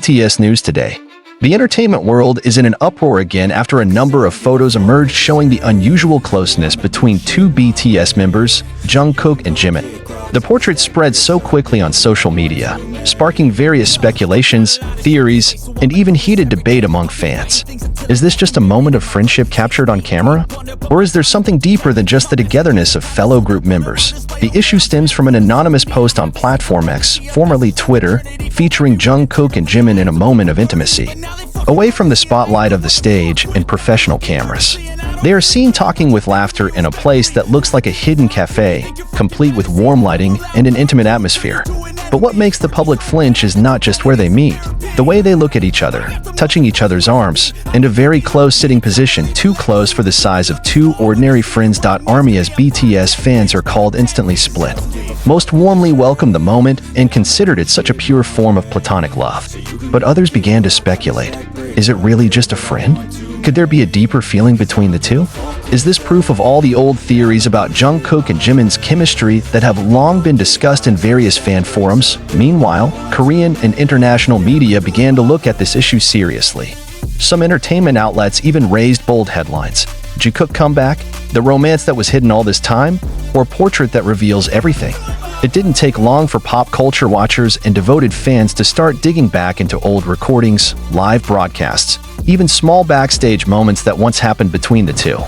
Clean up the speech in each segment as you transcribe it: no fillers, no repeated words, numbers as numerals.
BTS news today. The entertainment world is in an uproar again after a number of photos emerged showing the unusual closeness between two BTS members, Jungkook and Jimin. The portraits spread so quickly on social media, sparking various speculations, theories, and even heated debate among fans. Is this just a moment of friendship captured on camera? Or is there something deeper than just the togetherness of fellow group members? The issue stems from an anonymous post on Platform X, formerly Twitter, featuring Jungkook and Jimin in a moment of intimacy, away from the spotlight of the stage and professional cameras. They are seen talking with laughter in a place that looks like a hidden cafe, complete with warm lighting and an intimate atmosphere. But what makes the public flinch is not just where they meet, the way they look at each other, touching each other's arms, and a very close sitting position, too close for the size of two ordinary friends. Army, as BTS fans are called, instantly split. Most warmly welcomed the moment and considered it such a pure form of platonic love. But others began to speculate. Is it really just a friend? Could there be a deeper feeling between the two? Is this proof of all the old theories about Jungkook and Jimin's chemistry that have long been discussed in various fan forums? Meanwhile, Korean and international media began to look at this issue seriously. Some entertainment outlets even raised bold headlines. Jungkook comeback? The romance that was hidden all this time? Or portrait that reveals everything? It didn't take long for pop culture watchers and devoted fans to start digging back into old recordings, live broadcasts, even small backstage moments that once happened between the two.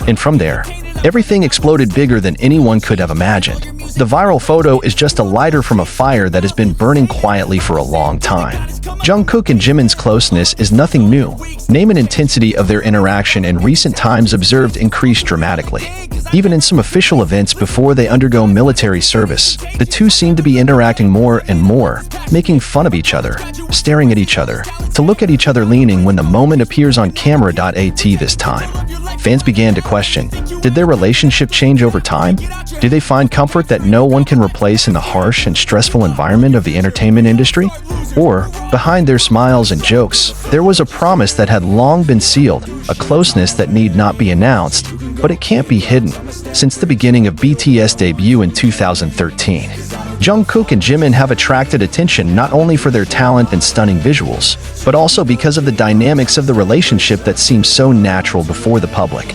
And from there, everything exploded bigger than anyone could have imagined. The viral photo is just a lighter from a fire that has been burning quietly for a long time. Jungkook and Jimin's closeness is nothing new. Name and intensity of their interaction in recent times observed increased dramatically. Even in some official events before they undergo military service, the two seem to be interacting more and more, making fun of each other, staring at each other, to look at each other leaning when the moment appears on camera. This time, fans began to question, did their relationship change over time? Do they find comfort that no one can replace in the harsh and stressful environment of the entertainment industry? Or, behind their smiles and jokes, there was a promise that had long been sealed, a closeness that need not be announced, but it can't be hidden. Since the beginning of BTS' debut in 2013, Jungkook and Jimin have attracted attention not only for their talent and stunning visuals, but also because of the dynamics of the relationship that seems so natural before the public.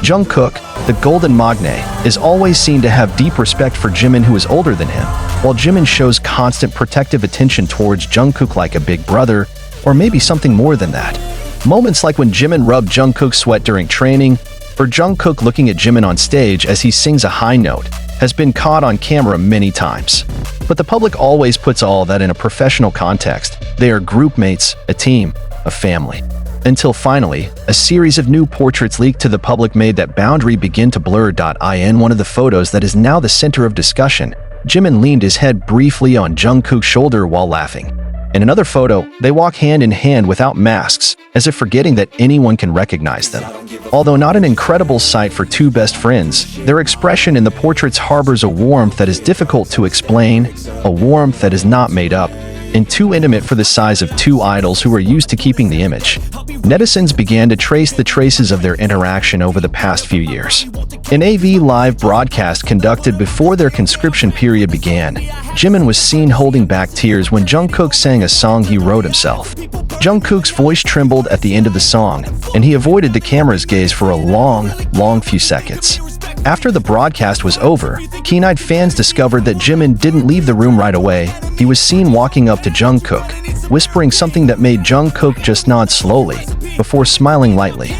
Jungkook, the golden magne, is always seen to have deep respect for Jimin, who is older than him, while Jimin shows constant protective attention towards Jungkook like a big brother, or maybe something more than that. Moments like when Jimin rubbed Jungkook's sweat during training, or Jungkook looking at Jimin on stage as he sings a high note, has been caught on camera many times. But the public always puts all that in a professional context. They are group mates, a team, a family. Until finally, a series of new portraits leaked to the public made that boundary begin to blur. In one of the photos that is now the center of discussion, Jimin leaned his head briefly on Jungkook's shoulder while laughing. In another photo, they walk hand in hand without masks, as if forgetting that anyone can recognize them. Although not an incredible sight for two best friends, their expression in the portraits harbors a warmth that is difficult to explain, a warmth that is not made up, and too intimate for the size of two idols who are used to keeping the image. Netizens began to trace the traces of their interaction over the past few years. In a live broadcast conducted before their conscription period began, Jimin was seen holding back tears when Jungkook sang a song he wrote himself. Jungkook's voice trembled at the end of the song, and he avoided the camera's gaze for a long few seconds. After the broadcast was over, keen-eyed fans discovered that Jimin didn't leave the room right away. He was seen walking up to Jungkook, whispering something that made Jungkook just nod slowly, before smiling lightly.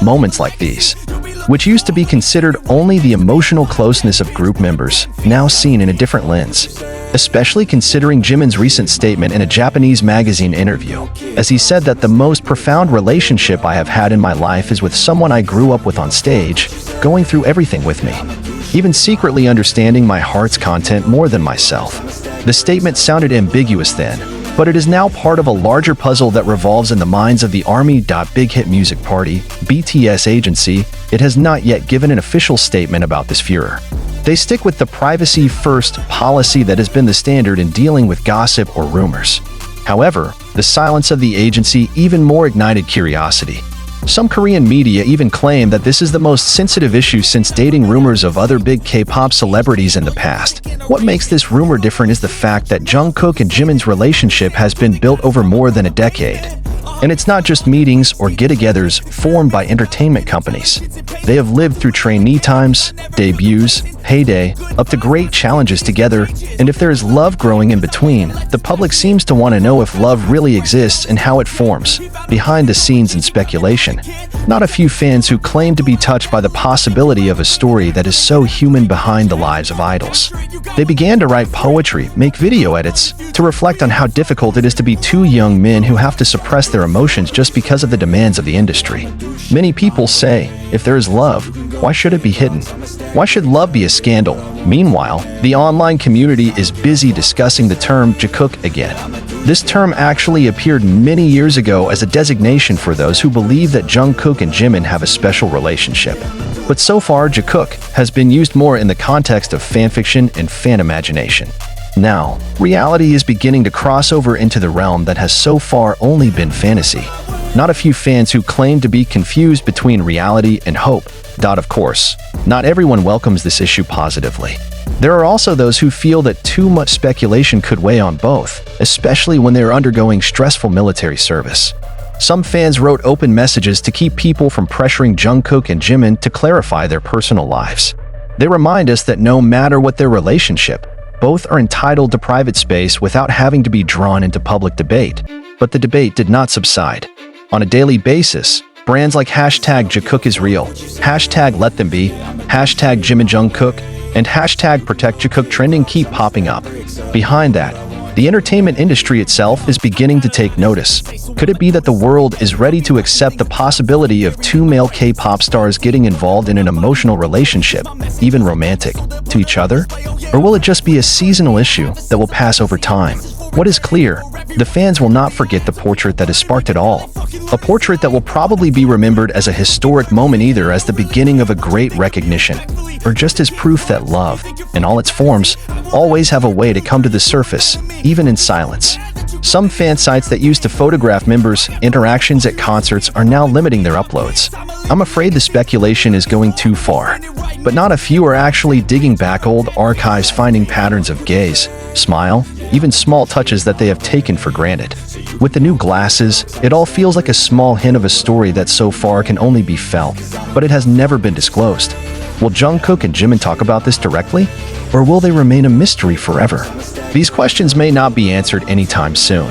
Moments like these, which used to be considered only the emotional closeness of group members, now seen in a different lens. Especially considering Jimin's recent statement in a Japanese magazine interview, as he said that the most profound relationship I have had in my life is with someone I grew up with on stage, going through everything with me, even secretly understanding my heart's content more than myself. The statement sounded ambiguous then, but it is now part of a larger puzzle that revolves in the minds of the ARMY. Big Hit Music Party, BTS agency, it has not yet given an official statement about this furor. They stick with the privacy-first policy that has been the standard in dealing with gossip or rumors. However, the silence of the agency even more ignited curiosity. Some Korean media even claim that this is the most sensitive issue since dating rumors of other big K-pop celebrities in the past. What makes this rumor different is the fact that Jungkook and Jimin's relationship has been built over more than a decade. And it's not just meetings or get-togethers formed by entertainment companies. They have lived through trainee times, debuts, heyday, up to great challenges together, and if there is love growing in between, the public seems to want to know if love really exists and how it forms, behind the scenes and speculation. Not a few fans who claim to be touched by the possibility of a story that is so human behind the lives of idols. They began to write poetry, make video edits, to reflect on how difficult it is to be two young men who have to suppress their emotions just because of the demands of the industry. Many people say, if there is love, why should it be hidden? Why should love be a scandal? Meanwhile, the online community is busy discussing the term Jungkook again. This term actually appeared many years ago as a designation for those who believe that Jungkook and Jimin have a special relationship. But so far, Jungkook has been used more in the context of fanfiction and fan imagination. Now, reality is beginning to cross over into the realm that has so far only been fantasy. Not a few fans who claim to be confused between reality and hope. Of course, not everyone welcomes this issue positively. There are also those who feel that too much speculation could weigh on both, especially when they are undergoing stressful military service. Some fans wrote open messages to keep people from pressuring Jungkook and Jimin to clarify their personal lives. They remind us that no matter what their relationship, both are entitled to private space without having to be drawn into public debate. But the debate did not subside. On a daily basis, brands like #JungkookIsReal, #LetThemBe, #JiminJungkook, and #ProtectJungkook trending keep popping up. Behind that, the entertainment industry itself is beginning to take notice. Could it be that the world is ready to accept the possibility of two male K-pop stars getting involved in an emotional relationship, even romantic, to each other? Or will it just be a seasonal issue that will pass over time? What is clear, the fans will not forget the portrait that has sparked it all. A portrait that will probably be remembered as a historic moment, either as the beginning of a great recognition, or just as proof that love, in all its forms, always have a way to come to the surface, even in silence. Some fan sites that used to photograph members' interactions at concerts are now limiting their uploads. I'm afraid the speculation is going too far. But not a few are actually digging back old archives, finding patterns of gaze, smile, even small touches that they have taken for granted. With the new glasses, it all feels like a small hint of a story that so far can only be felt, but it has never been disclosed. Will Jungkook and Jimin talk about this directly? Or will they remain a mystery forever? These questions may not be answered anytime soon.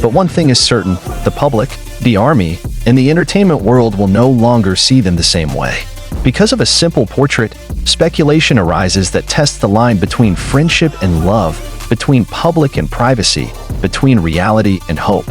But one thing is certain, the public, the army, and the entertainment world will no longer see them the same way. Because of a simple portrait, speculation arises that tests the line between friendship and love, between public and privacy, between reality and hope.